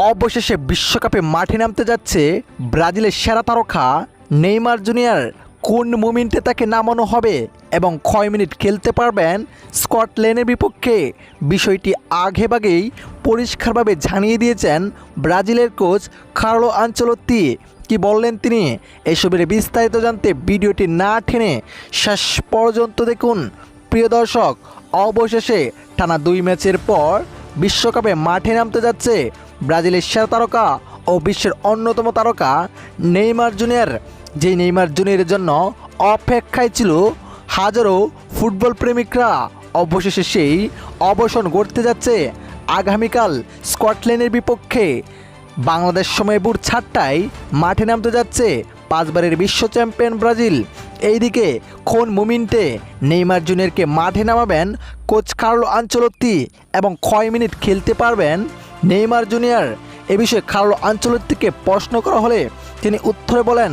অবশেষে বিশ্বকাপে মাঠে নামতে যাচ্ছে ব্রাজিলের সেরা তারকা নেইমার জুনিয়র। কোন মোমেন্টে তাকে নামানো হবে এবং কয় মিনিট খেলতে পারবেন স্কটল্যান্ডের বিপক্ষে, বিষয়টি আগেভাগেই পরিষ্কারভাবে জানিয়ে দিয়েছেন ব্রাজিলের কোচ কার্লো আনচেলত্তি। কি বললেন তিনি, এসবের বিস্তারিত জানতে ভিডিওটি না টেনে শেষ পর্যন্ত দেখুন। প্রিয় দর্শক, অবশেষে টানা 2 ম্যাচের পর বিশ্বকাপে মাঠে নামতে যাচ্ছে ব্রাজিলের সেরা তারকা ও বিশ্বের অন্যতম তারকা নেইমার জুনিয়র। যেই নেইমার জুনিয়রের জন্য অপেক্ষায় ছিল হাজারো ফুটবল প্রেমিকরা, অবশেষে সেই অবসান ঘটতে যাচ্ছে আগামীকাল স্কটল্যান্ডের বিপক্ষে। বাংলাদেশ সময় ভোর 4টায় মাঠে নামতে যাচ্ছে 5 বারের বিশ্ব চ্যাম্পিয়ন ব্রাজিল। এইদিকে কোন মোমেন্টে নেইমার জুনিয়রকে মাঠে নামাবেন কোচ কার্লো আনচেলত্তি এবং কয় মিনিট খেলতে পারবেন নেইমার জুনিয়র, এ বিষয়ে কার্লো আনচেলত্তিকে প্রশ্ন করা হলে তিনি উত্তরে বলেন,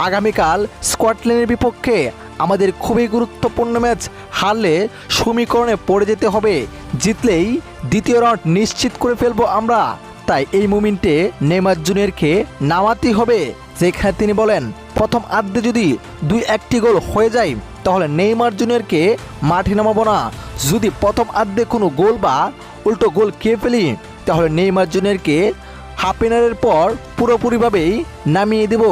আগামীকাল স্কটল্যান্ডের বিপক্ষে আমাদের খুবই গুরুত্বপূর্ণ ম্যাচ। হারলে সমীকরণে পড়ে যেতে হবে, জিতলেই দ্বিতীয় রাউন্ড নিশ্চিত করে ফেলবো আমরা। তাই এই মোমেন্টে নেইমার জুনিয়রকে নামাতেই হবে। যেখানে তিনি বলেন, প্রথম আর্ধে যদি 2-1টি গোল হয়ে যায় তাহলে নেইমার জুনিয়রকে মাঠে নামাবো না। যদি প্রথম আর্ধে কোনো গোল বা উল্টো গোল খেয়ে ফেলি তাহলে নেইমার জুনিয়রকে হাফ এনারের পর পুরোপুরিভাবেই নামিয়ে দেব।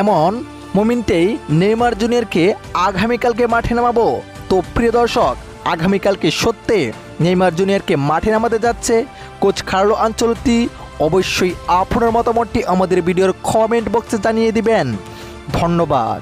এমন মোমেন্টেই নেইমার জুনিয়রকে আগামীকালকে মাঠে নামাবো। তো প্রিয় দর্শক, আগামীকালকে সত্যি নেইমার জুনিয়রকে মাঠে নামাতে যাচ্ছে কোচ কার্লো আনচেলত্তি। অবশ্যই আপনার মতামতটি আমাদের ভিডিওর কমেন্ট বক্সে জানিয়ে দিবেন। ধন্যবাদ।